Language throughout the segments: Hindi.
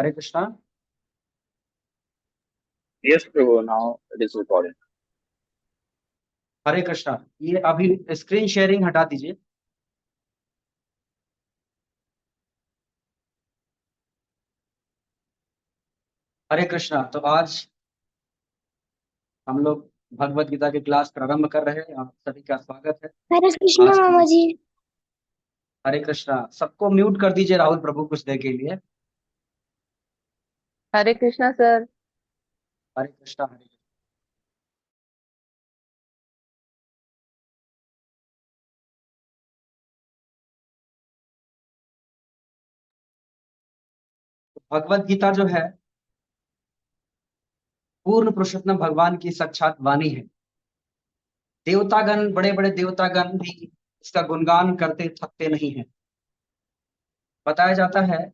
Hare Krishna. Yes, Prabhu, now it is recording. हरे कृष्णा। ये अभी स्क्रीन शेयरिंग हटा दीजिए। हरे कृष्णा। तो आज हम लोग भगवत गीता की क्लास प्रारंभ कर रहे हैं। आप सभी का स्वागत है। हरे कृष्णा आज मामा की जी। हरे कृष्णा। सबको म्यूट कर दीजिए राहुल प्रभु कुछ देर के लिए। हरे कृष्णा सर। हरे कृष्णा। हरे कृष्णा। तो भगवत गीता जो है पूर्ण पुरुषोत्तम भगवान की साक्षात वाणी है। देवतागण, बड़े बड़े देवतागण भी इसका गुणगान करते थकते नहीं है। बताया जाता है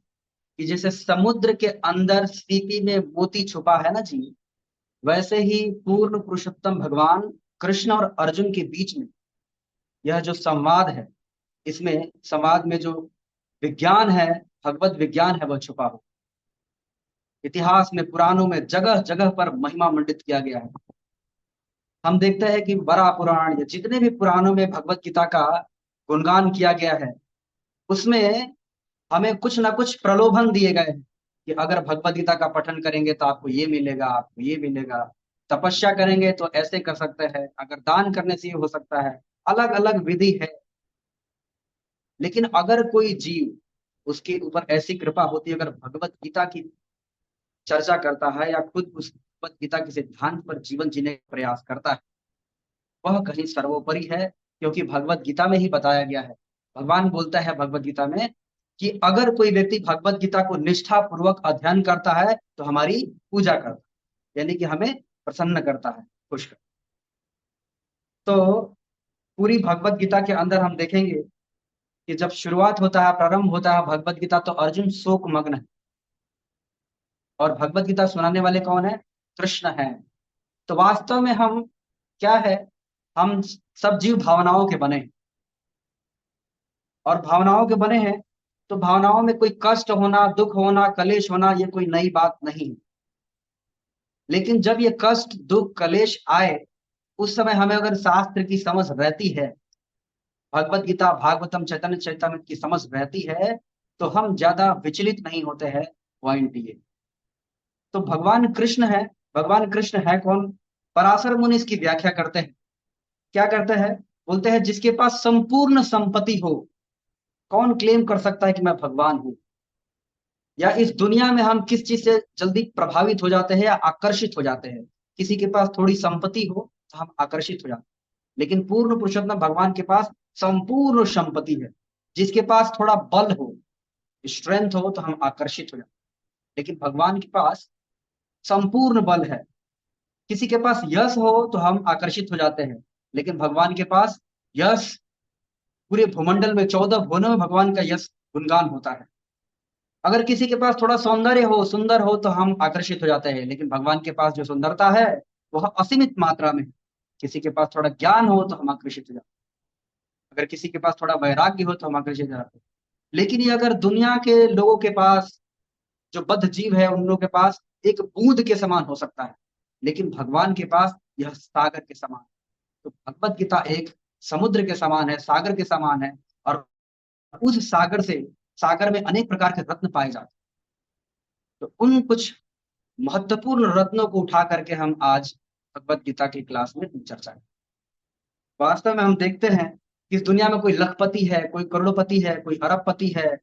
कि जैसे समुद्र के अंदर सीपी में मोती छुपा है ना जी, वैसे ही पूर्ण पुरुषोत्तम भगवान कृष्ण और अर्जुन के बीच में यह जो संवाद है, इसमें संवाद में जो विज्ञान है, भगवत विज्ञान है, वह छुपा हो। इतिहास में, पुराणों में जगह जगह पर महिमा मंडित किया गया है। हम देखते हैं कि बड़ा पुराण या जितने भी पुराणों में भगवत गीता का गुणगान किया गया है, उसमें हमें कुछ ना कुछ प्रलोभन दिए गए हैं कि अगर भगवत गीता का पठन करेंगे तो आपको ये मिलेगा, आपको ये मिलेगा। तपस्या करेंगे तो ऐसे कर सकते हैं, अगर दान करने से ये हो सकता है। अलग अलग विधि है। लेकिन अगर कोई जीव, उसके ऊपर ऐसी कृपा होती है, अगर भगवत गीता की चर्चा करता है या खुद उस भगवत गीता के सिद्धांत पर जीवन जीने का प्रयास करता है, वह कहीं सर्वोपरि है। क्योंकि भगवत गीता में ही बताया गया है, भगवान बोलता है भगवत गीता में कि अगर कोई व्यक्ति भगवत गीता को निष्ठा पूर्वक अध्ययन करता है तो हमारी पूजा करता है, यानी कि हमें प्रसन्न करता है, खुश करता है। तो पूरी भगवत गीता के अंदर हम देखेंगे कि जब शुरुआत होता है, प्रारंभ होता है भगवत गीता, तो अर्जुन शोक मग्न है। और भगवत गीता सुनाने वाले कौन है? कृष्ण है। तो वास्तव में हम क्या है? हम सब जीव भावनाओं के बने हैं। और भावनाओं के बने हैं, तो भावनाओं में कोई कष्ट होना, दुख होना, कलेश होना, ये कोई नई बात नहीं है। लेकिन जब ये कष्ट, दुख, कलेश आए, उस समय हमें अगर शास्त्र की समझ रहती है, भगवत गीता, भागवतम, चैतन्य चैतन्य की समझ रहती है, तो हम ज्यादा विचलित नहीं होते हैं। पॉइंट ये। तो भगवान कृष्ण है। भगवान कृष्ण है कौन? पराशर मुनि इसकी व्याख्या करते हैं। क्या करते हैं? बोलते हैं जिसके पास संपूर्ण संपत्ति हो। कौन क्लेम कर सकता है कि मैं भगवान हूं? या इस दुनिया में हम किस चीज से जल्दी प्रभावित हो जाते हैं या आकर्षित हो जाते हैं? किसी के पास थोड़ी संपत्ति हो तो हम आकर्षित हो जाते हैं, लेकिन पूर्ण पुरुषोत्तम भगवान के पास संपूर्ण संपत्ति है। जिसके पास थोड़ा बल हो, स्ट्रेंथ हो, तो हम आकर्षित हो जाते हैं। लेकिन भगवान के पास संपूर्ण बल है। किसी के पास यश हो तो हम आकर्षित हो जाते हैं, लेकिन भगवान के पास यश, पूरे भूमंडल में 14 भुवनों में भगवान का यश गुणगान होता है। अगर किसी के पास थोड़ा सौंदर्य हो, सुंदर हो, तो हम आकर्षित हो जाते हैं, लेकिन भगवान के पास जो सुंदरता है वह असीमित मात्रा में है। किसी के पास थोड़ा ज्ञान हो तो हम आकर्षित हो जाते हैं। अगर किसी के पास थोड़ा वैराग्य हो तो हम आकर्षित हो जाते हैं। लेकिन ये अगर दुनिया के लोगों के पास, जो बद्ध जीव है, उन लोगों के पास एक बूंद के समान हो सकता है, लेकिन भगवान के पास यह सागर के समान। तो भगवत गीता एक समुद्र के समान है, सागर के समान है। और उस सागर से, सागर में अनेक प्रकार के रत्न पाए जाते हैं। तो उन कुछ महत्वपूर्ण रत्नों को उठा करके हम आज भगवत गीता की क्लास में चर्चा करें। वास्तव में हम देखते हैं कि इस दुनिया में कोई लखपति है, कोई करोड़पति है, कोई अरबपति है,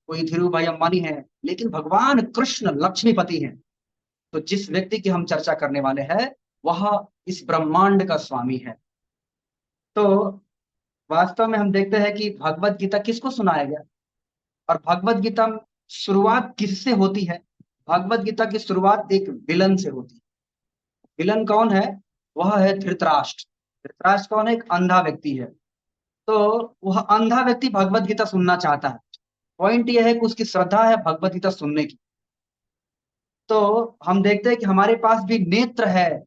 कोई धीरू भाई अंबानी है, लेकिन भगवान कृष्ण लक्ष्मीपति हैं। तो जिस व्यक्ति की हम चर्चा करने वाले हैं, वह इस ब्रह्मांड का स्वामी है। तो वास्तव में हम देखते हैं कि भगवत गीता किसको सुनाया गया, और भगवत गीता में शुरुआत किससे होती है? भगवत गीता की शुरुआत एक विलन से होती है। विलन कौन है? वह है धृतराष्ट्र। धृतराष्ट्र कौन है? एक अंधा व्यक्ति है। तो वह अंधा व्यक्ति भगवत गीता सुनना चाहता है। पॉइंट यह है कि उसकी श्रद्धा है भगवत गीता सुनने की। तो हम देखते हैं कि हमारे पास भी नेत्र है।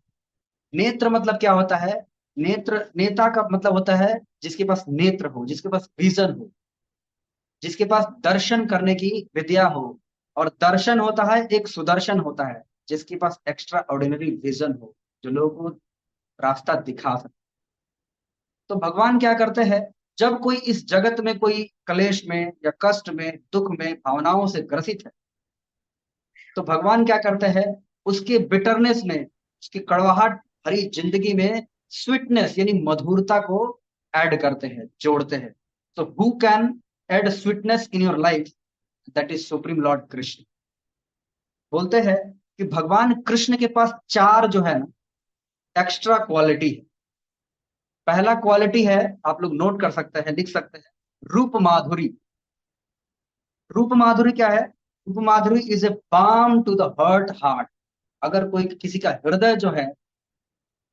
नेत्र मतलब क्या होता है? नेत्र, नेता का मतलब होता है जिसके पास नेत्र हो, जिसके पास विजन हो, जिसके पास दर्शन करने की विद्या हो, और दर्शन होता है, एक सुदर्शन होता है जिसके पास एक्स्ट्रा ऑर्डिनरी विजन हो, जो लोगों को रास्ता दिखा सके। तो भगवान क्या करते हैं, जब कोई इस जगत में कोई क्लेश में या कष्ट में दुख में भावनाओं से ग्रसित है, तो भगवान क्या करते हैं, उसके बिटरनेस में, उसकी कड़वाहट भरी जिंदगी में स्वीटनेस यानी मधुरता को ऐड करते हैं, जोड़ते हैं। तो who can add sweetness in your life, that is supreme Lord Krishna. बोलते हैं कि भगवान कृष्ण के पास चार जो है ना एक्स्ट्रा क्वालिटी है। पहला क्वालिटी है, आप लोग नोट कर सकते हैं, लिख सकते हैं, रूप माधुरी। रूप माधुरी क्या है? रूप माधुरी is a balm to the hurt heart. अगर कोई किसी का हृदय जो है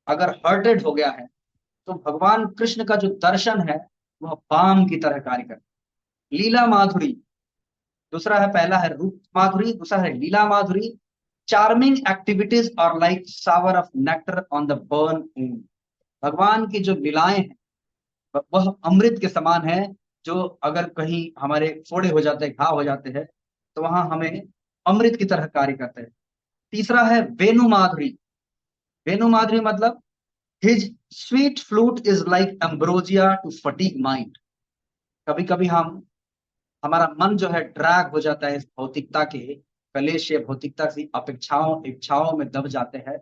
अगर हर्टेड हो गया है, तो भगवान कृष्ण का जो दर्शन है वह बाम की तरह कार्य करता है। लीला माधुरी दूसरा है, पहला है रूप माधुरी, दूसरा है लीला माधुरी। Charming activities are like shower of nectar on the burn wound. भगवान की जो लीलाएं हैं वह अमृत के समान है, जो अगर कहीं हमारे फोड़े हो जाते हैं, घाव हो जाते हैं, तो वहां हमें अमृत की तरह कार्य करते हैं। तीसरा है वेणु माधुरी। वेणु माधुरी मतलब his sweet flute is like ambrosia to fatigue mind. कभी कभी हम हमारा मन जो है ड्रैग हो जाता है इस भौतिकता के कलेश या भौतिकता की अपेक्षाओं इच्छाओं में दब जाते हैं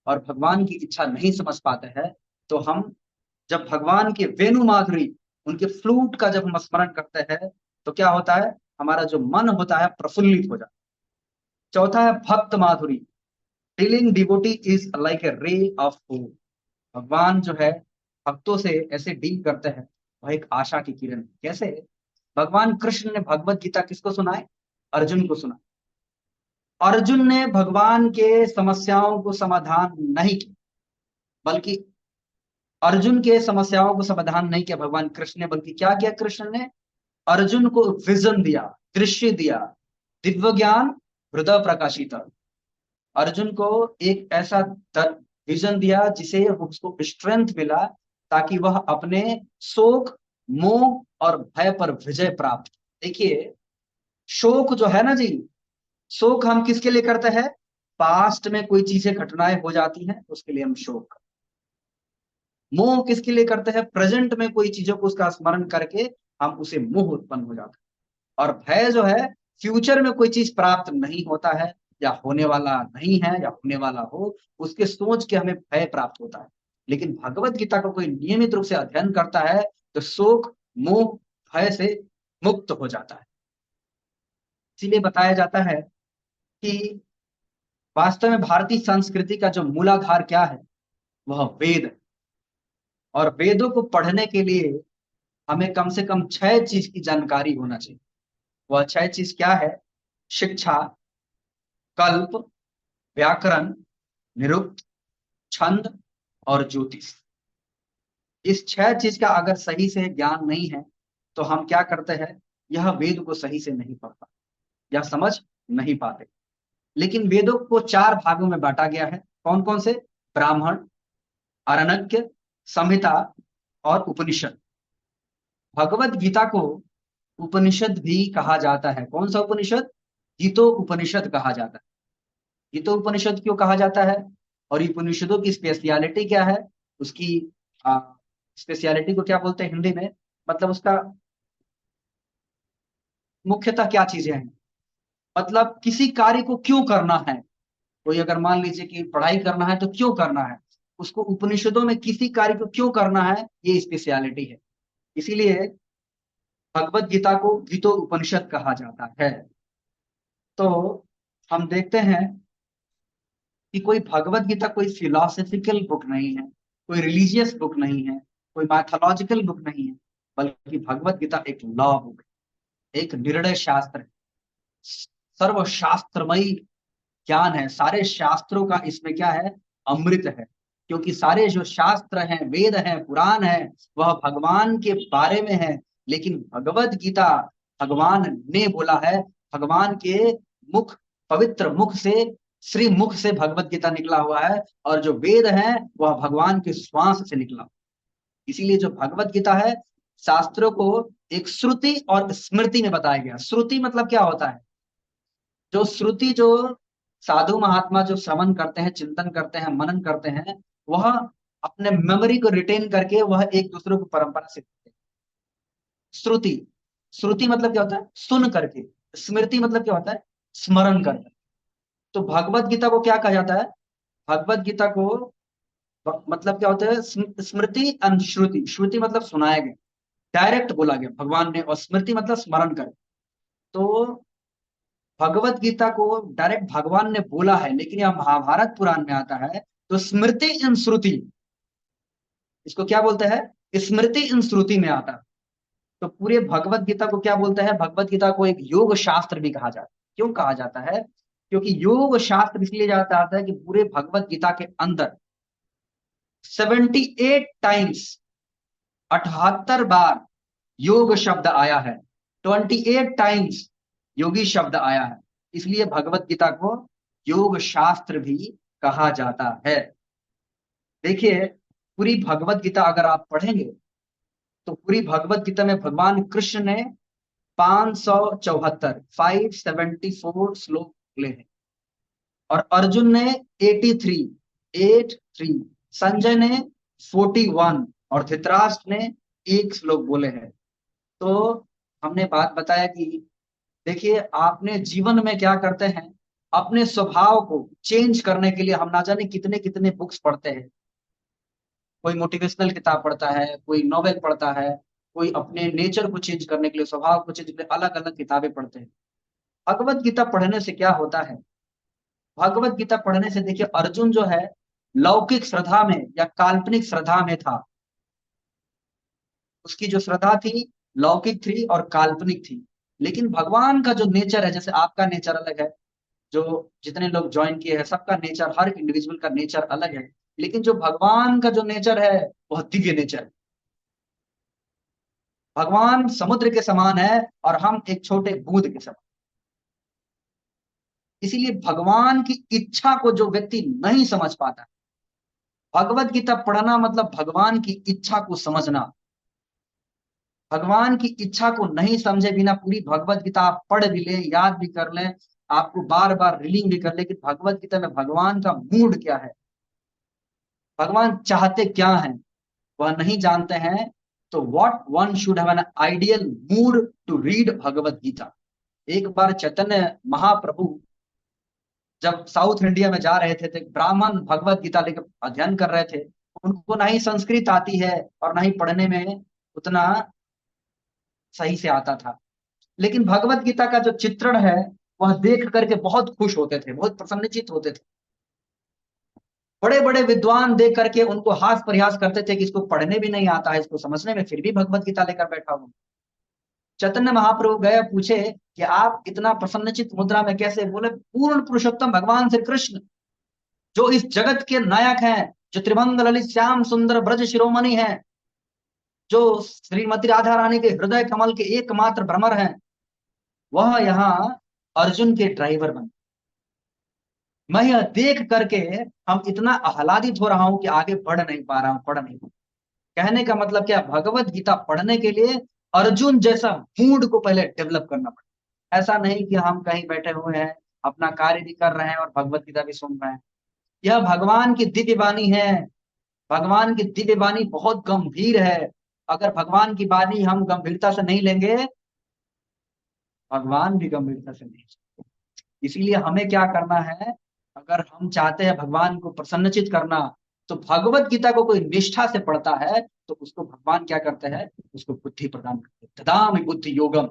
और भगवान की इच्छा नहीं समझ पाते हैं। तो हम जब भगवान के वेणु माधुरी, उनके फ्लूट का जब हम स्मरण करते हैं, तो क्या होता है, हमारा जो मन होता है प्रफुल्लित हो जाता है। चौथा है भक्त माधुरी। Dealing devotee is like a ray of hope. भगवान जो है भक्तों से ऐसे डील करते हैं, वह एक आशा की किरण है। कैसे? भगवान कृष्ण ने भगवत गीता किसको सुनाए? अर्जुन को सुना। अर्जुन ने भगवान के समस्याओं को समाधान नहीं किया, बल्कि अर्जुन के समस्याओं को समाधान नहीं किया भगवान कृष्ण ने, बल्कि क्या किया कृष्ण ने? अर्जुन को विजन दिया, दृश्य दिया, दिव्य ज्ञान, हृदय प्रकाशित। अर्जुन को एक ऐसा विजन दिया जिसे उसको स्ट्रेंथ मिला, ताकि वह अपने शोक, मोह और भय पर विजय प्राप्त। देखिए, शोक जो है ना जी, शोक हम किसके लिए करते हैं? पास्ट में कोई चीजें घटनाएं हो जाती हैं, उसके लिए हम शोक। मोह किसके लिए करते हैं? प्रेजेंट में कोई चीजों को उसका स्मरण करके हम उसे मोह उत्पन्न हो जाता है। और भय जो है, फ्यूचर में कोई चीज प्राप्त नहीं होता है या होने वाला नहीं है या होने वाला हो, उसके सोच के हमें भय प्राप्त होता है। लेकिन भगवत गीता को कोई नियमित रूप से अध्ययन करता है तो शोक, मोह, भय से मुक्त हो जाता है। इसीलिए बताया जाता है कि वास्तव में भारतीय संस्कृति का जो मूलाधार क्या है, वह वेद है। और वेदों को पढ़ने के लिए हमें कम से कम 6 चीज की जानकारी होना चाहिए। वह 6 चीज क्या है? शिक्षा, कल्प, व्याकरण, निरुक्त, छंद और ज्योतिष। इस 6 चीज का अगर सही से ज्ञान नहीं है, तो हम क्या करते हैं, यह वेद को सही से नहीं पढ़ पाते या समझ नहीं पाते। लेकिन वेदों को 4 भागों में बांटा गया है। कौन कौन से? ब्राह्मण, आरण्यक, संहिता और उपनिषद। भगवत गीता को उपनिषद भी कहा जाता है। कौन सा उपनिषद? गीतो उपनिषद कहा जाता है। गीतो उपनिषद क्यों कहा जाता है? और ये उपनिषदों की स्पेशलिटी क्या है? उसकी स्पेशलिटी को क्या बोलते हैं हिंदी में, मतलब उसका मुख्यतः क्या चीजें हैं, मतलब किसी कार्य को क्यों करना है। कोई अगर मान लीजिए कि पढ़ाई करना है तो क्यों करना है, उसको उपनिषदों में किसी कार्य को क्यों करना है, ये स्पेशलिटी है। इसीलिए भगवत गीता को गीतो उपनिषद कहा जाता है। तो हम देखते हैं कि कोई भगवत गीता कोई फिलोसफिकल बुक नहीं है, कोई रिलीजियस बुक नहीं है, कोई मैथोलॉजिकल बुक नहीं है, बल्कि भगवत गीता एक लॉ बुक है, एक निर्णय शास्त्र है, सर्वशास्त्रमयी ज्ञान है। सारे शास्त्रों का इसमें क्या है? अमृत है। क्योंकि सारे जो शास्त्र हैं, वेद हैं, पुराण है, वह भगवान के बारे में है। लेकिन भगवत गीता भगवान ने बोला है, भगवान के मुख, पवित्र मुख से, श्री मुख से भगवत गीता निकला हुआ है। और जो वेद है वह भगवान के श्वास से निकला। इसीलिए जो भगवत गीता है, शास्त्रों को एक श्रुति और स्मृति में बताया गया। श्रुति मतलब क्या होता है? जो श्रुति, जो साधु महात्मा जो श्रवण करते हैं, चिंतन करते हैं, मनन करते हैं, वह अपने मेमोरी को रिटेन करके वह एक दूसरे को परंपरा से देते हैं। श्रुति, श्रुति मतलब क्या होता है? सुन करके। स्मृति मतलब क्या होता है? स्मरण करके। तो भगवत गीता को क्या कहा जाता है? भगवत गीता को मतलब क्या होता है? स्मृति एंड श्रुति। श्रुति मतलब सुनाया गया, डायरेक्ट बोला गया भगवान ने, और स्मृति मतलब स्मरण कर। तो भगवत गीता को डायरेक्ट भगवान ने बोला है, लेकिन यह महाभारत पुराण में आता है, तो स्मृति इन श्रुति, इसको क्या बोलते हैं? स्मृति इन श्रुति में आता है। तो पूरे भगवत गीता को क्या बोलते हैं? भगवत गीता को एक योग शास्त्र भी कहा जाता है। क्यों कहा जाता है? क्योंकि योग शास्त्र इसलिए जाता आता है कि पूरे भगवत गीता के अंदर 78 टाइम्स, 78 बार योग शब्द आया है, 28 टाइम्स योगी शब्द आया है। इसलिए भगवत गीता को योग शास्त्र भी कहा जाता है। देखिए, पूरी भगवत गीता अगर आप पढ़ेंगे तो पूरी भगवत गीता में भगवान कृष्ण ने 574, 574 श्लोक बोले हैं, और अर्जुन ने 83, संजय ने 41, और धृतराष्ट्र ने 1 श्लोक बोले हैं। तो हमने बात बताया कि देखिए, आपने जीवन में क्या करते हैं, अपने स्वभाव को चेंज करने के लिए हम ना जाने कितने कितने बुक्स पढ़ते हैं। कोई मोटिवेशनल किताब पढ़ता है, कोई नॉवेल पढ़ता है, कोई अपने नेचर को चेंज करने के लिए, स्वभाव को चेंज करने, अलग अलग किताबें पढ़ते हैं। भगवत गीता पढ़ने से क्या होता है? भगवत गीता पढ़ने से देखिए, अर्जुन जो है लौकिक श्रद्धा में या काल्पनिक श्रद्धा में था। उसकी जो श्रद्धा थी लौकिक थी और काल्पनिक थी। लेकिन भगवान का जो नेचर है, जैसे आपका नेचर अलग है, जो जितने लोग ज्वाइन किए हैं सबका नेचर, हर इंडिविजुअल का नेचर अलग है, लेकिन जो भगवान का जो नेचर है वह दिव्य नेचर है। भगवान समुद्र के समान है और हम एक छोटे बूंद के समान। इसीलिए भगवान की इच्छा को जो व्यक्ति नहीं समझ पाता, भगवत गीता पढ़ना मतलब भगवान की इच्छा को समझना। भगवान की इच्छा को नहीं समझे बिना पूरी भगवत गीता आप पढ़ भी लें, याद भी कर लें, आपको बार बार रीडिंग भी कर, लेकिन भगवत गीता में भगवान का मूड क्या है, भगवान चाहते क्या हैं, वह नहीं जानते हैं। तो what one should have an ideal mood to read Bhagavad Gita. एक बार चैतन्य महाप्रभु जब साउथ इंडिया में जा रहे थे, तो एक ब्राह्मण भगवत गीता लेकर अध्ययन कर रहे थे। उनको ना ही संस्कृत आती है और ना ही पढ़ने में उतना सही से आता था, लेकिन भगवत गीता का जो चित्रण है वह देख करके बहुत खुश होते थे, बहुत प्रसन्नचित होते थे। बड़े बड़े विद्वान देख करके उनको हास प्रयास करते थे कि इसको पढ़ने भी नहीं आता है, इसको समझने में, फिर भी भगवत गीता लेकर बैठा हूं। चैतन्य महाप्रभु गए, पूछे कि आप इतना प्रसन्नचित मुद्रा में कैसे? बोले, पूर्ण पुरुषोत्तम भगवान श्री कृष्ण जो इस जगत के नायक हैं, जो त्रिभंग ललित श्याम सुंदर ब्रज शिरोमणि हैं, जो श्रीमती राधा रानी के हृदय कमल के एकमात्र भ्रमर हैं, वह यहाँ अर्जुन के ड्राइवर बने। मैं यह देख करके हम इतना आह्लादित हो रहा हूं कि आगे बढ़ नहीं पा रहा हूं, पढ़ नहीं पा। कहने का मतलब क्या? भगवत गीता पढ़ने के लिए अर्जुन जैसा मूड को पहले डेवलप करना पड़ेगा। ऐसा नहीं कि हम कहीं बैठे हुए हैं, अपना कार्य भी कर रहे हैं और भगवत गीता भी सुन रहे हैं। यह भगवान की दिव्य वाणी है। भगवान की दिव्य वाणी बहुत गंभीर है। अगर भगवान की वाणी हम गंभीरता से नहीं लेंगे, भगवान भी गंभीरता से नहीं। इसीलिए हमें क्या करना है? अगर हम चाहते हैं भगवान को प्रसन्नचित करना, तो भगवत गीता को कोई निष्ठा से पढ़ता है तो उसको भगवान क्या करते हैं? उसको बुद्धि प्रदान करते हैं, ददामि बुद्धि योगम,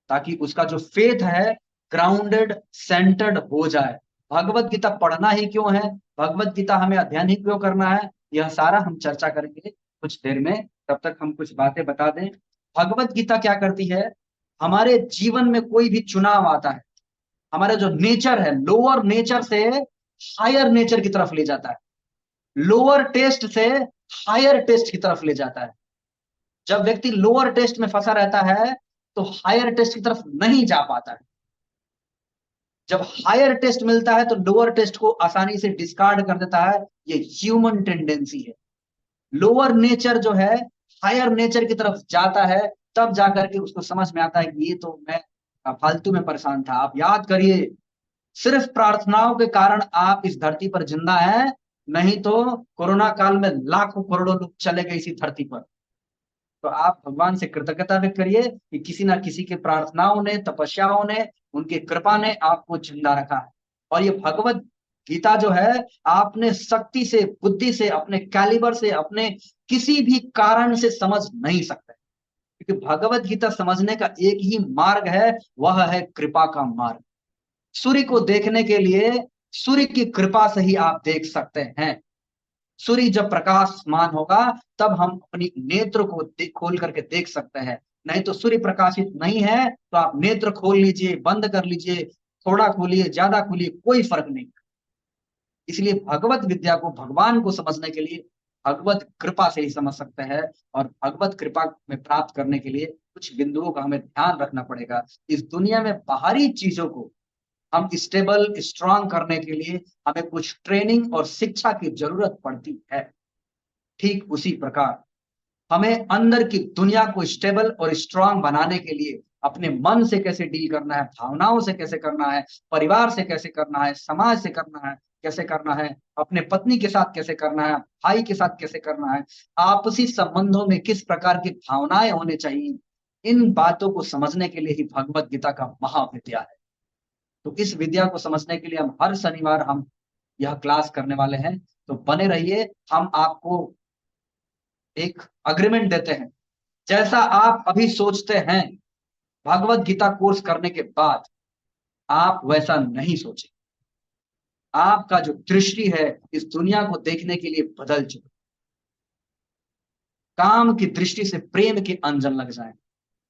ताकि उसका जो फेथ है ग्राउंडेड, सेंटर्ड हो जाए। भगवत गीता पढ़ना ही क्यों है, भगवत गीता हमें अध्ययन ही क्यों करना है, यह सारा हम चर्चा करेंगे कुछ देर में। तब तक हम कुछ बातें बता दें। भगवत गीता क्या करती है? हमारे जीवन में कोई भी चुनाव आता है, हमारा जो नेचर है लोअर नेचर से हायर नेचर की तरफ ले जाता है, लोअर टेस्ट से हायर टेस्ट की तरफ ले जाता है। जब व्यक्ति लोअर टेस्ट में फंसा रहता है तो हायर टेस्ट की तरफ नहीं जा पाता है। जब हायर टेस्ट मिलता है तो लोअर टेस्ट को आसानी से डिस्कार्ड कर देता है। ये ह्यूमन टेंडेंसी है। लोअर नेचर जो है हायर नेचर की तरफ जाता है, तब जाकर के उसको समझ में आता है कि ये तो मैं आप फालतू में परेशान था। आप याद करिए, सिर्फ प्रार्थनाओं के कारण आप इस धरती पर जिंदा हैं, नहीं तो कोरोना काल में लाखों करोड़ों लोग चले गए इसी धरती पर। तो आप भगवान से कृतज्ञता व्यक्त करिए कि किसी ना किसी के प्रार्थनाओं ने, तपस्याओं ने, उनकी कृपा ने आपको जिंदा रखा है। और ये भगवत गीता जो है, आपने शक्ति से, बुद्धि से, अपने कैलिबर से, अपने किसी भी कारण से समझ नहीं सकते, क्योंकि भगवत गीता समझने का एक ही मार्ग है, वह है कृपा का मार्ग। सूर्य को देखने के लिए सूर्य की कृपा से ही आप देख सकते हैं। सूर्य जब प्रकाशमान होगा तब हम अपनी नेत्र को खोल करके देख सकते हैं। नहीं तो सूर्य प्रकाशित नहीं है तो आप नेत्र खोल लीजिए, बंद कर लीजिए, थोड़ा खोलिए, ज्यादा खोलिए, कोई फर्क नहीं। इसलिए भगवत विद्या को, भगवान को समझने के लिए भगवत कृपा से ही समझ सकते हैं। और भगवत कृपा में प्राप्त करने के लिए कुछ बिंदुओं का हमें ध्यान रखना पड़ेगा। इस दुनिया में बाहरी चीजों को हम स्टेबल, स्ट्रांग करने के लिए हमें कुछ ट्रेनिंग और शिक्षा की जरूरत पड़ती है। ठीक उसी प्रकार हमें अंदर की दुनिया को स्टेबल और स्ट्रांग बनाने के लिए अपने मन से कैसे डील करना है, भावनाओं से कैसे करना है, परिवार से कैसे करना है, समाज से करना है कैसे करना है, अपने पत्नी के साथ कैसे करना है, भाई के साथ कैसे करना है, आपसी संबंधों में किस प्रकार की भावनाएं होने चाहिए, इन बातों को समझने के लिए ही भगवत गीता का महाविद्या है। तो इस विद्या को समझने के लिए हम हर शनिवार हम यह क्लास करने वाले हैं। तो बने रहिए। हम आपको एक अग्रीमेंट देते हैं, जैसा आप अभी सोचते हैं भगवत गीता कोर्स करने के बाद आप वैसा नहीं सोचें। आपका जो दृष्टि है इस दुनिया को देखने के लिए बदल चुका। काम की दृष्टि से प्रेम के अंजन लग जाए।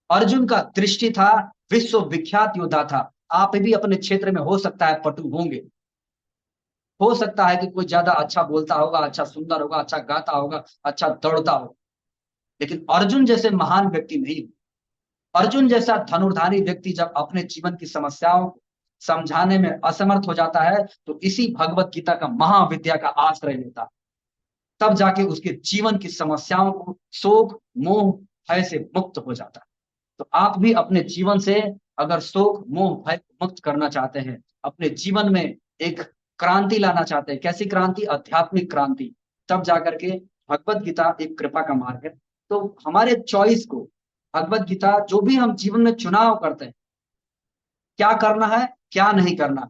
अर्जुन का दृष्टि था, विश्व विख्यात योद्धा था। आप भी अपने क्षेत्र में हो सकता है पटु होंगे, हो सकता है कि कोई ज्यादा अच्छा बोलता होगा, अच्छा सुंदर होगा, अच्छा गाता होगा, अच्छा दौड़ता होगा, लेकिन अर्जुन जैसे महान व्यक्ति नहीं। अर्जुन जैसा धनुर्धारी व्यक्ति जब अपने जीवन की समस्याओं को समझाने में असमर्थ हो जाता है तो इसी भगवत गीता का, महाविद्या का आश्रय लेता है। तब जाके उसके जीवन की समस्याओं को, शोक, मोह, भय से मुक्त हो जाता है। तो आप भी अपने जीवन से अगर शोक, मोह, भय मुक्त करना चाहते हैं, अपने जीवन में एक क्रांति लाना चाहते हैं, कैसी क्रांति? आध्यात्मिक क्रांति, तब जाकर के भगवत गीता एक कृपा का मार्ग है। तो हमारे चॉइस को, भगवत गीता जो भी हम जीवन में चुनाव करते हैं, क्या करना है, क्या नहीं करना,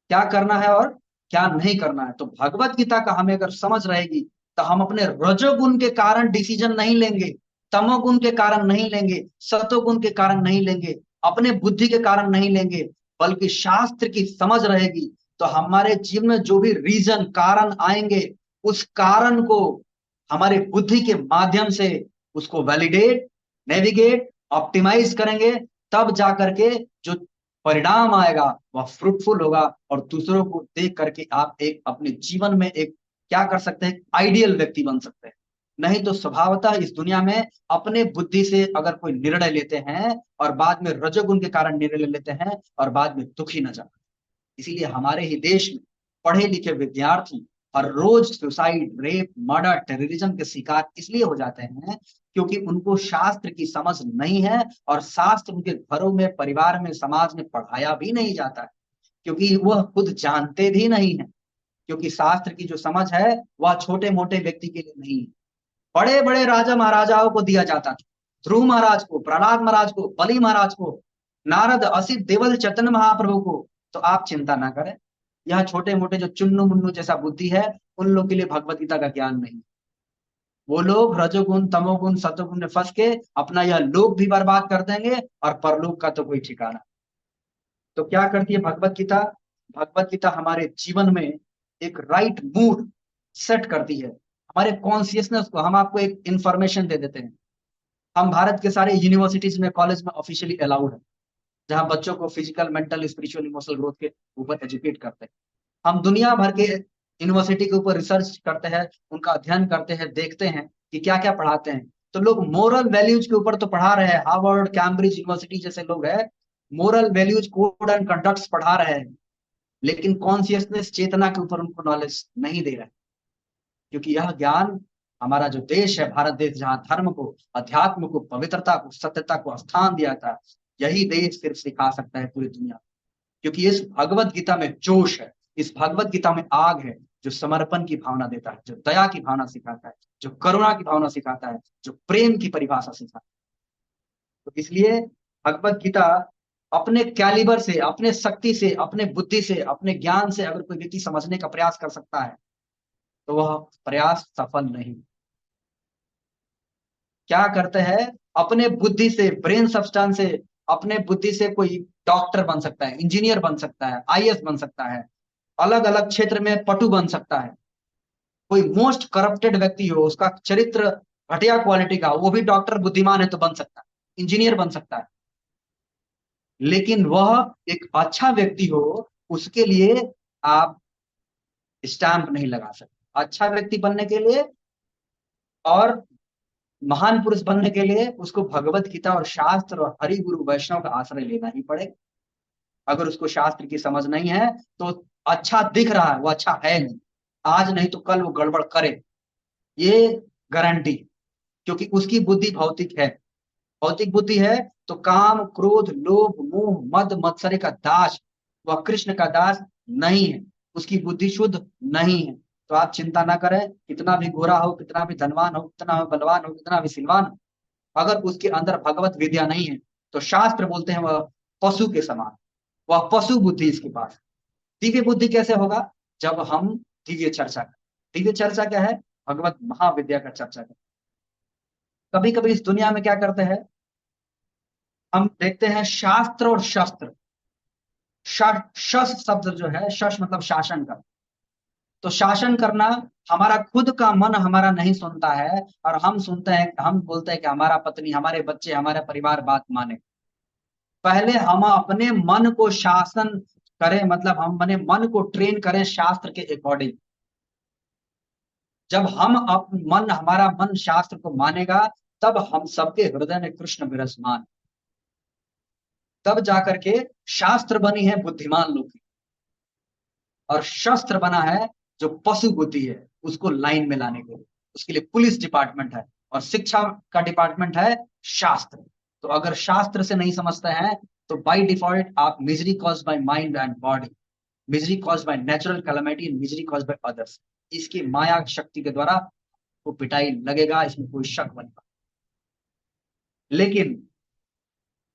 क्या करना है और क्या नहीं करना है, तो भगवत गीता का हमें अगर समझ रहेगी तो हम अपने रजोगुण के कारण डिसीजन नहीं लेंगे, तमोगुण के कारण नहीं लेंगे, सतोगुण के कारण नहीं लेंगे, अपने बुद्धि के कारण नहीं लेंगे, बल्कि शास्त्र की समझ रहेगी तो हमारे जीवन में जो भी रीजन, कारण आएंगे, उस कारण को हमारे बुद्धि के माध्यम से उसको वैलिडेट, नेविगेट, ऑप्टिमाइज करेंगे। तब जाकर के जो परिणाम आएगा वह फ्रूटफुल होगा और दूसरों को देख करके आप एक अपने जीवन में एक क्या कर सकते हैं, आइडियल व्यक्ति बन सकते हैं। नहीं तो स्वभावतः इस दुनिया में अपने बुद्धि से अगर कोई निर्णय लेते हैं और बाद में रजोगुण के कारण निर्णय लेते हैं और बाद में दुखी न जाते। इसीलिए हमारे ही देश में पढ़े लिखे विद्यार्थी हर रोज सुसाइड, रेप, मर्डर, टेररिज्म के शिकार इसलिए हो जाते हैं क्योंकि उनको शास्त्र की समझ नहीं है और शास्त्र उनके घरों में, परिवार में, समाज में पढ़ाया भी नहीं जाता है, क्योंकि वह खुद जानते भी नहीं है। क्योंकि शास्त्र की जो समझ है वह छोटे मोटे व्यक्ति के लिए नहीं है, बड़े बड़े राजा महाराजाओं को दिया जाता था। ध्रुव महाराज को, प्रहलाद महाराज को, बलि महाराज को, नारद, असित, देवल, चैतन्य महाप्रभु को। तो आप चिंता ना करें, यह छोटे मोटे जो चुन्नू मुन्नू जैसा बुद्धि है उन लोग के लिए भगवत गीता का ज्ञान नहीं। वो लोग रजोगुण, तमोगुण, सतोगुण में फंस के अपना यह लोक भी बर्बाद कर देंगे और परलोक का तो कोई ठिकाना। तो क्या करती है भगवत गीता? भगवत गीता हमारे जीवन में एक राइट मूड सेट करती है, हमारे कॉन्सियसनेस को। हम आपको एक इंफॉर्मेशन दे देते हैं, हम भारत के सारे यूनिवर्सिटीज में, कॉलेज में ऑफिशियली अलाउड है, जहां बच्चों को physical, mental, spiritual, emotional growth के ऊपर एजुकेट करते हैं। हम दुनिया भर के यूनिवर्सिटी के ऊपर रिसर्च करते हैं, उनका अध्ययन करते हैं, देखते हैं कि क्या क्या पढ़ाते हैं। तो लोग मोरल वैल्यूज के ऊपर तो पढ़ा रहे हैं, हार्वर्ड, कैम्ब्रिज यूनिवर्सिटी जैसे लोग हैं, moral values, code and conducts पढ़ा रहे हैं, लेकिन कॉन्शियसनेस, चेतना के ऊपर उनको नॉलेज नहीं दे रहे हैं, क्योंकि यह ज्ञान हमारा जो देश है भारत देश, जहाँ धर्म को, अध्यात्म को, पवित्रता को, सत्यता को स्थान दिया था, यही देश सिर्फ सिखा सकता है पूरी दुनिया। क्योंकि इस भगवत गीता में जोश है, इस भगवत गीता में आग है, जो समर्पण की भावना देता है, जो दया की भावना सिखाता है, जो करुणा की भावना सिखाता है, जो प्रेम की परिभाषा सिखाता है। तो इसलिए भगवत गीता अपने कैलिबर से, अपने शक्ति से, अपने बुद्धि से, अपने ज्ञान से अगर कोई व्यक्ति समझने का प्रयास कर सकता है, तो वह प्रयास सफल नहीं। क्या करते हैं, अपने बुद्धि से, ब्रेन सब्सटेंस से, अपने बुद्धि से कोई डॉक्टर बन सकता है, इंजीनियर बन सकता है, आईएएस बन सकता है, अलग अलग क्षेत्र में पटु बन सकता है। कोई मोस्ट करप्टेड व्यक्ति हो, उसका चरित्र घटिया क्वालिटी का, वो भी डॉक्टर बुद्धिमान है तो बन सकता है, इंजीनियर बन सकता है। लेकिन वह एक अच्छा व्यक्ति हो, उसके लिए आप स्टैंप नहीं लगा सकते। अच्छा व्यक्ति बनने के लिए और महान पुरुष बनने के लिए उसको भगवत गीता और शास्त्र और हरि गुरु वैष्णव का आश्रय लेना ही पड़ेगा। अगर उसको शास्त्र की समझ नहीं है तो अच्छा दिख रहा है, वो अच्छा है नहीं, आज नहीं तो कल वो गड़बड़ करे, ये गारंटी। क्योंकि उसकी बुद्धि भौतिक है, भौतिक बुद्धि है, तो काम क्रोध लोभ मोह मद मत्सर्य का दास, वह कृष्ण का दास नहीं है, उसकी बुद्धि शुद्ध नहीं है। तो आप चिंता ना करें, कितना भी गोरा हो, कितना भी धनवान हो, कितना भी बलवान हो, कितना भी सिलवान हो, अगर उसके अंदर भगवत विद्या नहीं है तो शास्त्र बोलते हैं वह पशु के समान, वह पशु बुद्धि इसके पास। दिव्य बुद्धि कैसे होगा, जब हम दिव्य चर्चा करें। दिव्य चर्चा क्या है, भगवत महाविद्या का चर्चा करें। कभी कभी इस दुनिया में क्या करते हैं, हम देखते हैं शास्त्र और शस्त्र। शस शब्द जो है, शस मतलब शासन का, तो शासन करना, हमारा खुद का मन हमारा नहीं सुनता है, और हम सुनते हैं, हम बोलते हैं कि हमारा पत्नी, हमारे बच्चे, हमारा परिवार बात माने। पहले हम अपने मन को शासन करें, मतलब हम अपने मन को ट्रेन करें शास्त्र के अकॉर्डिंग। जब हम मन, हमारा मन शास्त्र को मानेगा, तब हम सबके हृदय में कृष्ण विराजमान, तब जाकर के शास्त्र बनी है बुद्धिमान लोग की, और शस्त्र बना है जो पशु बुद्धि है, उसको लाइन में लाने के लिए। उसके लिए पुलिस डिपार्टमेंट है और शिक्षा का डिपार्टमेंट है शास्त्र। तो अगर शास्त्र से नहीं समझते हैं तो बाय डिफॉल्ट आप misery cause by mind and body, misery cause by natural calamity and misery cause by others, इसकी माया शक्ति के द्वारा वो पिटाई लगेगा, इसमें कोई शक बनेगा। लेकिन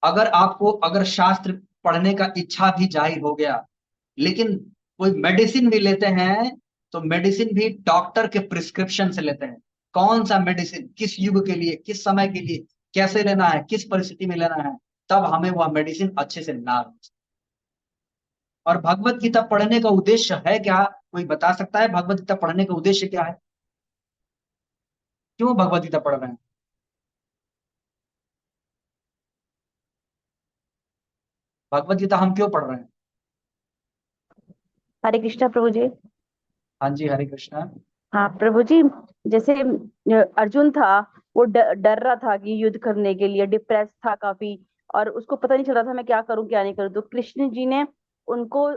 अगर आपको, अगर शास्त्र पढ़ने का इच्छा भी जाहिर हो गया, लेकिन कोई मेडिसिन भी लेते हैं, तो मेडिसिन भी डॉक्टर के प्रिस्क्रिप्शन से लेते हैं। कौन सा मेडिसिन किस युग के लिए, किस समय के लिए, कैसे लेना है, किस परिस्थिति में लेना है, तब हमें वह मेडिसिन अच्छे से लाभ। और भगवत गीता पढ़ने का उद्देश्य है क्या, कोई बता सकता है भगवत गीता पढ़ने का उद्देश्य क्या है? क्यों भगवत गीता पढ़ रहे हैं? भगवत गीता हम क्यों पढ़ रहे हैं? हरे कृष्णा प्रभु जी। हाँ जी, हरे कृष्णा। हाँ प्रभु जी, जैसे अर्जुन था, वो डर रहा था कि युद्ध करने के लिए, डिप्रेस था काफी, और उसको पता नहीं चल रहा था मैं क्या करूं क्या नहीं करूं। तो कृष्ण जी ने उनको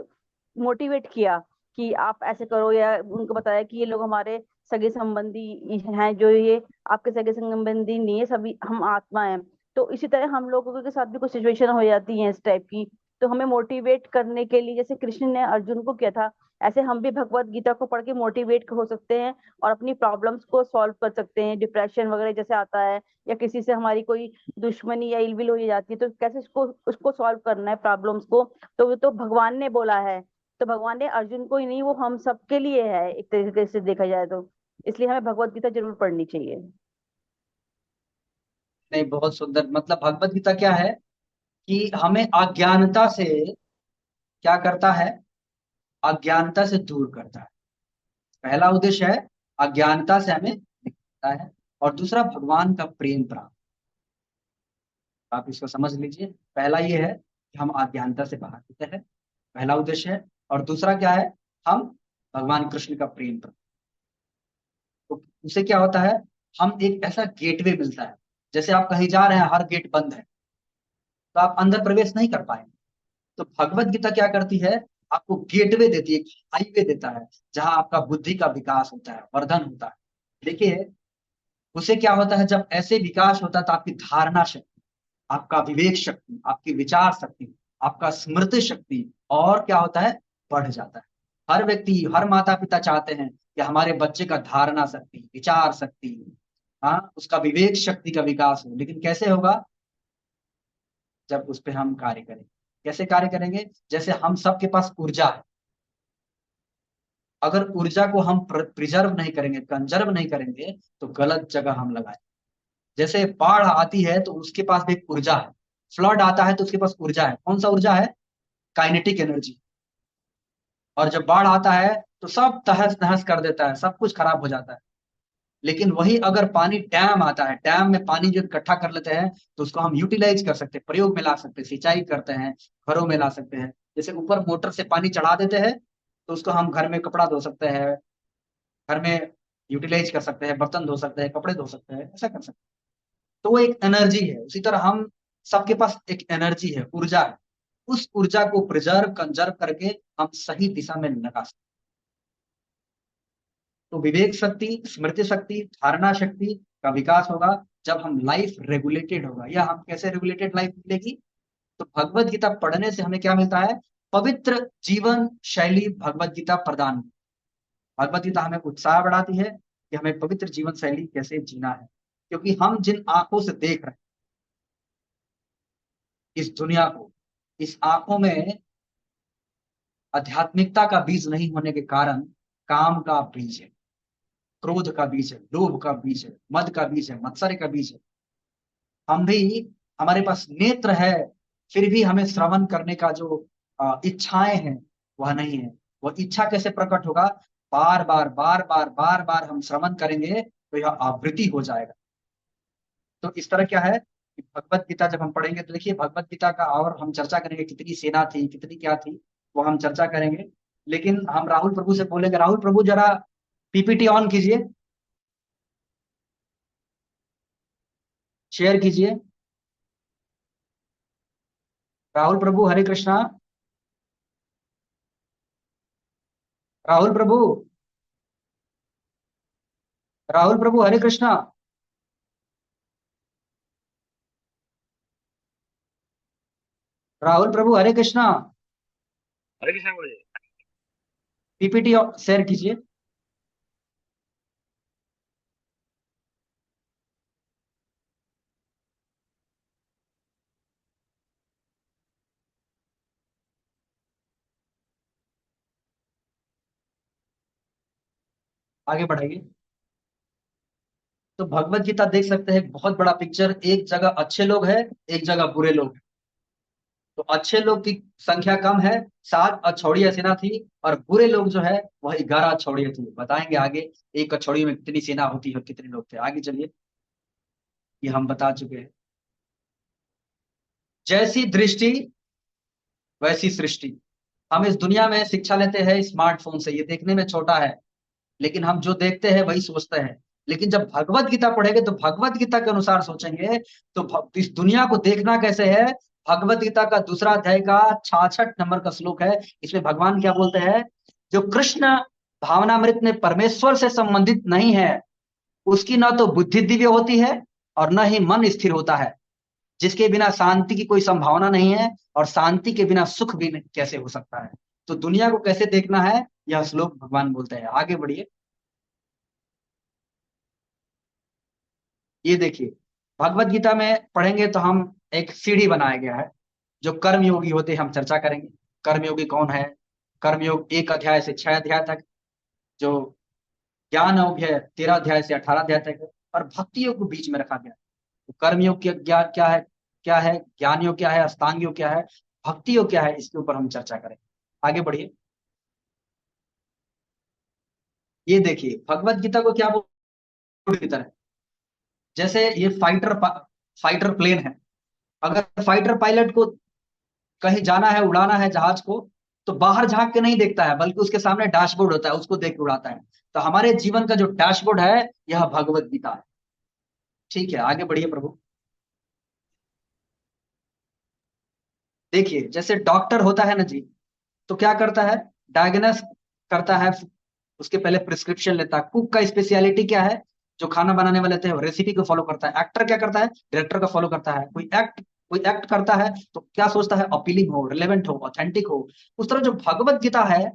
मोटिवेट किया कि आप ऐसे करो, या उनको बताया कि ये लोग हमारे सगे संबंधी हैं, जो ये आपके सगे संबंधी नहीं है, सभी हम आत्मा हैं। तो इसी तरह हम लोगों के साथ भी कुछ सिचुएशन हो जाती है इस टाइप की। तो हमें मोटिवेट करने के लिए, जैसे कृष्ण ने अर्जुन को किया था, ऐसे हम भी भगवत गीता को पढ़ के मोटिवेट हो सकते हैं और अपनी प्रॉब्लम्स को सॉल्व कर सकते हैं। डिप्रेशन वगैरह जैसे आता है, या किसी से हमारी कोई दुश्मनी या इलविल हो जाती है, तो कैसे उसको उसको सॉल्व करना है प्रॉब्लम्स को। तो वो तो भगवान ने बोला है, तो भगवान ने अर्जुन को ही नहीं, वो हम सबके लिए है एक तरीके से देखा जाए तो। इसलिए हमें भगवत गीता जरूर पढ़नी चाहिए। नहीं, बहुत सुंदर। मतलब भगवत गीता क्या है कि हमें अज्ञानता से क्या करता है, अज्ञानता से दूर करता है। पहला उद्देश्य है अज्ञानता से हमें निकलता है, और दूसरा भगवान का प्रेम प्राप्त। आप इसको समझ लीजिए, पहला ये है कि हम अज्ञानता से बाहर होते हैं, पहला उद्देश्य है। और दूसरा क्या है, हम भगवान कृष्ण का प्रेम प्राप्त। तो उससे क्या होता है, हम एक ऐसा गेटवे मिलता है। जैसे आप कहीं जा रहे हैं, हर गेट बंद है, तो आप अंदर प्रवेश नहीं कर पाएंगे। तो भगवत गीता क्या करती है, आपको गेटवे देती है, हाईवे देता है, जहां आपका बुद्धि का विकास होता है, वर्धन होता है। देखिए, उसे क्या होता है, जब ऐसे विकास होता है तो आपकी धारणा शक्ति, आपका विवेक शक्ति, आपकी विचार शक्ति, आपका स्मृति शक्ति और क्या होता है, बढ़ जाता है। हर व्यक्ति, हर माता पिता चाहते हैं कि हमारे बच्चे का धारणा शक्ति, विचार शक्ति, हाँ, उसका विवेक शक्ति का विकास हो। लेकिन कैसे होगा, जब उस पर हम कार्य करें। कैसे कार्य करेंगे, जैसे हम सबके पास ऊर्जा है, अगर ऊर्जा को हम प्रिजर्व नहीं करेंगे, कंजर्व नहीं करेंगे, तो गलत जगह हम लगाए। जैसे बाढ़ आती है तो उसके पास भी एक ऊर्जा है, फ्लड आता है तो उसके पास ऊर्जा है। कौन सा ऊर्जा है, काइनेटिक एनर्जी। और जब बाढ़ आता है तो सब तहस नहस कर देता है, सब कुछ खराब हो जाता है। लेकिन वही अगर पानी, डैम आता है, डैम में पानी जो इकट्ठा कर लेते हैं, तो उसको हम यूटिलाइज कर सकते हैं, प्रयोग में ला सकते हैं, सिंचाई करते हैं, घरों में ला सकते हैं। जैसे ऊपर मोटर से पानी चढ़ा देते हैं तो उसको हम घर में कपड़ा धो सकते हैं, घर में यूटिलाइज कर सकते हैं, बर्तन धो सकते हैं, कपड़े धो सकते हैं, ऐसा कर सकते हैं। तो वो एक एनर्जी है। उसी तरह हम सबके पास एक एनर्जी है, ऊर्जा है। उस ऊर्जा को प्रिजर्व कंजर्व करके हम सही दिशा में लगा सकते। तो विवेक शक्ति, स्मृति शक्ति, धारणा शक्ति का विकास होगा जब हम लाइफ रेगुलेटेड होगा। या हम कैसे रेगुलेटेड लाइफ मिलेगी, तो भगवत गीता पढ़ने से हमें क्या मिलता है, पवित्र जीवन शैली भगवत गीता प्रदान। भगवत गीता हमें उत्साह बढ़ाती है कि हमें पवित्र जीवन शैली कैसे जीना है। क्योंकि हम जिन आंखों से देख रहे हैं इस दुनिया को, इस आंखों में आध्यात्मिकता का बीज नहीं होने के कारण काम का बीज है, क्रोध का बीज है, लोभ का बीज है, मद का बीज है, मत्सर्य का बीज है। हम भी, हमारे पास नेत्र है, फिर भी हमें श्रवण करने का जो इच्छाएं हैं वह नहीं है। वह इच्छा कैसे प्रकट होगा, बार बार बार बार बार बार हम श्रवण करेंगे तो यह आवृत्ति हो जाएगा। तो इस तरह क्या है कि भगवत गीता जब हम पढ़ेंगे तो देखिए, भगवत गीता का और हम चर्चा करेंगे, कितनी सेना थी, कितनी क्या थी, वो हम चर्चा करेंगे। लेकिन हम राहुल प्रभु से बोलेंगे, राहुल प्रभु जरा पीपीटी ऑन कीजिए, शेयर कीजिए। राहुल प्रभु हरे कृष्णा। राहुल प्रभु, राहुल प्रभु हरे कृष्णा। राहुल प्रभु हरे कृष्णा। हरे कृष्ण गुरु जी। पीपीटी शेयर कीजिए। आगे बढ़ाइए। तो भगवत गीता देख सकते हैं, बहुत बड़ा पिक्चर। एक जगह अच्छे लोग हैं, एक जगह बुरे लोग हैं। तो अच्छे लोग की संख्या कम है, 7 अछौड़िया सेना थी, और बुरे लोग जो है वह 11 अछौड़िया थी। बताएंगे आगे एक अछौड़ी में कितनी सेना होती है और कितने लोग थे। आगे चलिए, ये हम बता चुके हैं। जैसी दृष्टि वैसी सृष्टि। हम इस दुनिया में शिक्षा लेते हैं स्मार्टफोन से, ये देखने में छोटा है, लेकिन हम जो देखते हैं वही सोचते हैं। लेकिन जब भगवत गीता पढ़ेंगे तो भगवत गीता के अनुसार सोचेंगे, तो इस दुनिया को देखना कैसे है। भगवत गीता का दूसरा अध्याय का 66 नंबर का श्लोक है। इसमें भगवान क्या बोलते हैं, जो कृष्ण भावनामृत में परमेश्वर से संबंधित नहीं है, उसकी न तो बुद्धि दिव्य होती है और न ही मन स्थिर होता है। जिसके बिना शांति की कोई संभावना नहीं है, और शांति के बिना सुख भी कैसे हो सकता है। तो दुनिया को कैसे देखना है, यह श्लोक भगवान बोलते हैं। आगे बढ़िए। ये देखिए, भगवत गीता में पढ़ेंगे तो हम एक सीढ़ी बनाया गया है। जो कर्मयोगी होते हैं हम चर्चा करेंगे। कर्मयोगी कौन है, कर्मयोग 1 अध्याय से 6 अध्याय तक। जो ज्ञान योग है 13 अध्याय से 18 अध्याय तक है। और भक्ति योग को बीच में रखा गया है। तो कर्मयोग क्या क्या है, क्या है ज्ञान योग, क्या है अष्टांग योग, क्या है भक्ति योग, क्या है, इसके ऊपर हम चर्चा करेंगे। आगे बढ़िए। ये देखिए, भगवत गीता को क्या बोल की तरह, जैसे ये फाइटर प्लेन है। अगर फाइटर पायलट को कहीं जाना है, उड़ाना है जहाज को, तो बाहर झांक के नहीं देखता है, बल्कि उसके सामने डैशबोर्ड होता है, उसको देख के उड़ाता है। तो हमारे जीवन का जो डैशबोर्ड है, यह भगवत गीता है। ठीक है, आगे बढ़िए प्रभु। देखिए, जैसे डॉक्टर होता है ना जी, तो क्या करता है, डायग्नोस करता है, उसके पहले प्रिस्क्रिप्शन लेता है। कुक का स्पेशलिटी क्या है, जो खाना बनाने वाले थे वो रेसिपी को फॉलो करता है, एक्टर क्या करता है, डायरेक्टर का फॉलो करता है। कोई एक्ट करता है तो क्या सोचता है, अपीलिंग हो, रिलेवेंट हो, ऑथेंटिक हो। उस तरह जो भगवत गीता है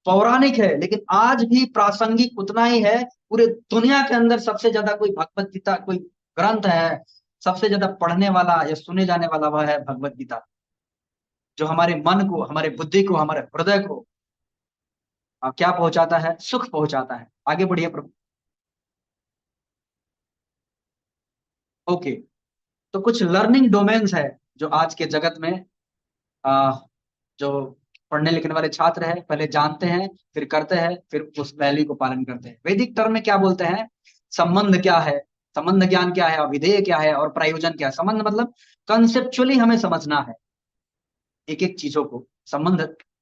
पौराणिक है लेकिन आज भी प्रासंगिक उतना ही है। पूरे दुनिया के अंदर सबसे ज्यादा कोई भगवत गीता कोई ग्रंथ है, सबसे ज्यादा पढ़ने वाला या सुने जाने वाला वह है भगवत गीता, जो हमारे मन को, हमारे बुद्धि को, हमारे हृदय को क्या पहुंचाता है, सुख पहुंचाता है। आगे बढ़िए प्रभु। ओके, तो कुछ लर्निंग डोमेन्स है जो आज के जगत में आ, जो पढ़ने लिखने वाले छात्र हैं पहले जानते हैं, फिर करते हैं, फिर उस वैल्यू को पालन करते हैं। वैदिक टर्म में क्या बोलते हैं, संबंध क्या है, संबंध ज्ञान क्या है, अविधेय क्या है और प्रयोजन क्या है। संबंध मतलब कंसेप्चुअली हमें समझना है एक एक चीजों को। संबंध,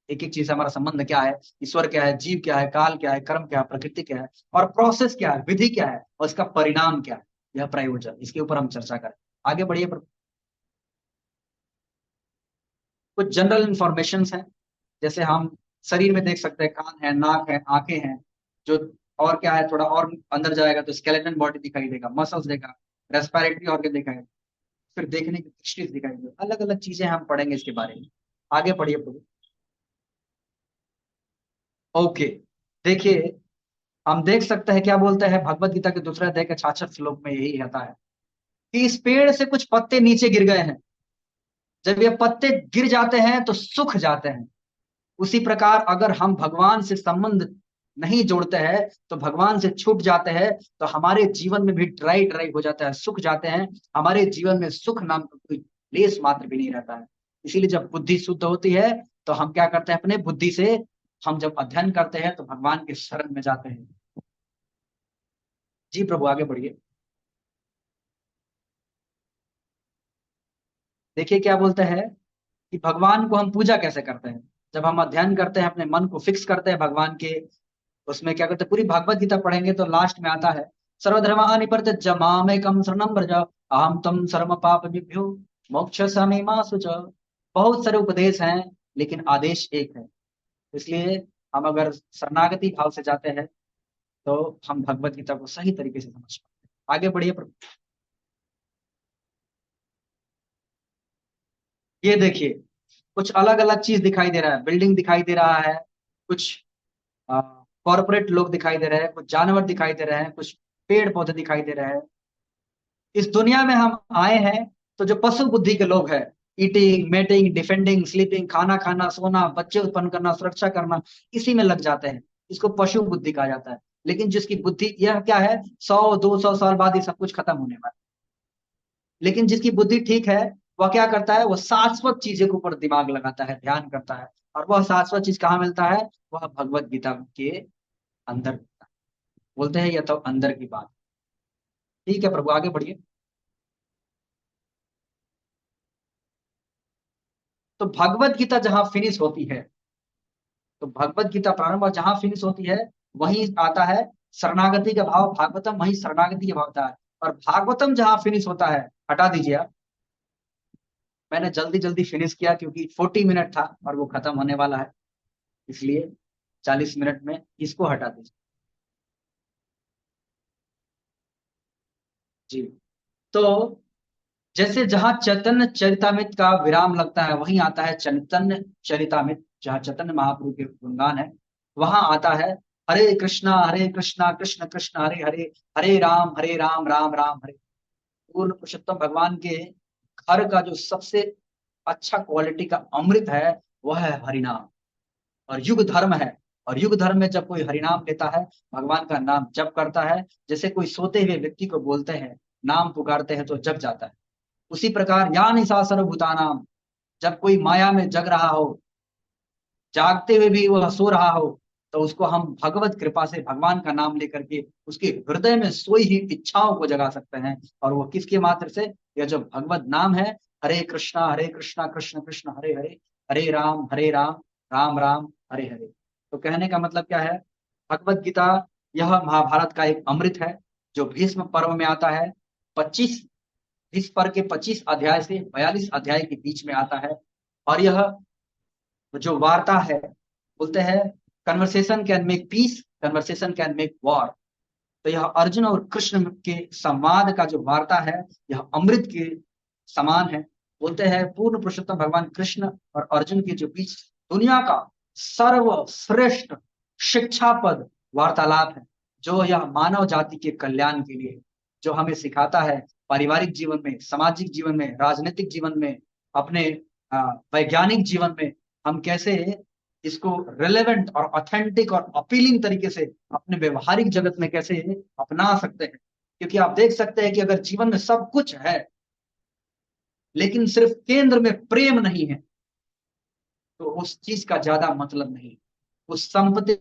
एक एक चीज से हमारा संबंध क्या है, ईश्वर क्या है, जीव क्या है, काल क्या है, कर्म क्या है, प्रकृति क्या है, और प्रोसेस क्या है, विधि क्या है, और इसका परिणाम क्या है, यह प्रयोजन। इसके ऊपर हम चर्चा करें। आगे बढ़िए प्रभु। कुछ जनरल इंफॉर्मेशन है, जैसे हम शरीर में देख सकते हैं, कान है, नाक है, आंखें हैं, जो और क्या है, थोड़ा और अंदर जाएगा तो स्केलेटन बॉडी दिखाई देगा, मसल्स देगा, रेस्पिरेटरी ऑर्गन दिखाई, फिर देखने की दृष्टि दिखाई देगा। अलग अलग चीजें हम पढ़ेंगे इसके बारे में। आगे पढ़िए प्रभु। ओके, देखिए हम देख सकते हैं क्या बोलते हैं भगवत गीता के दूसरे अध्याय के 66 श्लोक में, यही आता है कि इस पेड़ से कुछ पत्ते नीचे गिर गए हैं, जब ये पत्ते गिर जाते हैं तो सूख जाते हैं। उसी प्रकार अगर हम भगवान से संबंध नहीं जोड़ते हैं तो भगवान से छूट जाते हैं, तो हमारे जीवन में भी ड्राई ड्राई हो जाता है, सूख जाते हैं। हमारे जीवन में सुख नाम का कोई लेस मात्र भी नहीं रहता है। इसीलिए जब बुद्धि शुद्ध होती है तो हम क्या करते हैं, अपने बुद्धि से हम जब अध्ययन करते हैं तो भगवान के शरण में जाते हैं। जी प्रभु, आगे बढ़िए। देखिए क्या बोलते हैं कि भगवान को हम पूजा कैसे करते हैं। जब हम अध्ययन करते हैं, अपने मन को फिक्स करते हैं भगवान के, उसमें क्या करते हैं, पूरी भागवत गीता पढ़ेंगे तो लास्ट में आता है, सर्वधर्मानि परित्यज्य मामेकं शरणं व्रज अहम त्वं सर्व पाप विभ्यो मोक्षयिष्यामि मा शुच। बहुत सारे उपदेश हैं लेकिन आदेश एक है। इसलिए हम अगर शरणागति भाव से जाते हैं तो हम भगवत गीता को सही तरीके से समझ पाते हैं। आगे बढ़िए प्रभु। ये देखिए कुछ अलग अलग चीज दिखाई दे रहा है, बिल्डिंग दिखाई दे रहा है, कुछ कॉर्पोरेट लोग दिखाई दे रहे हैं, कुछ जानवर दिखाई दे रहे हैं, कुछ पेड़ पौधे दिखाई दे रहे हैं। इस दुनिया में हम आए हैं तो जो पशु बुद्धि के लोग हैं, ईटिंग, मेटिंग, डिफेंडिंग, स्लीपिंग, खाना खाना, सोना, बच्चे उत्पन्न करना, सुरक्षा करना, इसी में लग जाते हैं। इसको पशु बुद्धि कहा जाता है। लेकिन जिसकी बुद्धि, यह क्या है, 100-200 साल बाद ये सब कुछ खत्म होने वाला है। लेकिन जिसकी बुद्धि ठीक है, वह क्या करता है, वो शाश्वत चीजों के ऊपर दिमाग लगाता है, ध्यान करता है। और वह शाश्वत चीज कहाँ मिलता है, वह भगवत गीता के अंदर मिलता है। बोलते हैं यह तो अंदर की बात। ठीक है प्रभु, आगे बढ़िए। तो भगवत गीता जहां फिनिश होती है, तो भगवत गीता प्रारंभ और जहां फिनिश होती है वहीं आता है शरणागति का भाव। भागवतम वहीं शरणागति का भाव होता है। और भागवतम जहां फिनिश होता है, हटा दीजिए आप, मैंने जल्दी जल्दी फिनिश किया क्योंकि 40 मिनट था और वो खत्म होने वाला है, इसलिए 40 मिनट में इसको हटा दीजिए। जी, तो जैसे जहां चैतन्य चरितामृत का विराम लगता है वहीं आता है चैतन्य चरितामृत, जहाँ चैतन्य महाप्रभु के गुणगान है, वहां आता है हरे कृष्णा कृष्ण कृष्ण हरे हरे, हरे राम राम राम हरे। पूर्ण पुरुषोत्तम भगवान के घर का जो सबसे अच्छा क्वालिटी का अमृत है वह है हरिनाम। और युग धर्म है, और युग धर्म में जब कोई हरिनाम लेता है, भगवान का नाम जप करता है, जैसे कोई सोते हुए व्यक्ति को बोलते हैं, नाम पुकारते हैं तो जग जाता है। उसी प्रकार या निशा सर्वभूतानाम, जब कोई माया में जग रहा हो, जागते हुए भी वह सो रहा हो, तो उसको हम भगवत कृपा से भगवान का नाम लेकर के उसके हृदय में सोई ही इच्छाओं को जगा सकते हैं। और वो किसके मात्र से, यह जो भगवत नाम है, हरे कृष्णा कृष्ण कृष्ण हरे हरे, हरे राम राम राम हरे हरे। तो कहने का मतलब क्या है, भगवत गीता यह महाभारत का एक अमृत है जो भीष्म पर्व में आता है। 25 इस पर के 25 अध्याय से 42 अध्याय के बीच में आता है। और यह जो वार्ता है, बोलते हैं conversation can make peace, conversation can make war. तो यह अर्जुन और कृष्ण के संवाद का जो वार्ता है, यह अमृत के समान है। बोलते हैं पूर्ण पुरुषोत्तम भगवान कृष्ण और अर्जुन के जो बीच दुनिया का सर्वश्रेष्ठ शिक्षापद वार्तालाप है, जो यह मानव जाति के कल्याण के लिए है, जो हमें सिखाता है पारिवारिक जीवन में, सामाजिक जीवन में, राजनीतिक जीवन में, अपने वैज्ञानिक जीवन में हम कैसे इसको रिलेवेंट और ऑथेंटिक और अपीलिंग तरीके से अपने व्यवहारिक जगत में कैसे अपना सकते हैं। क्योंकि आप देख सकते हैं कि अगर जीवन में सब कुछ है लेकिन सिर्फ केंद्र में प्रेम नहीं है, तो उस चीज का ज्यादा मतलब नहीं। उस संपत्ति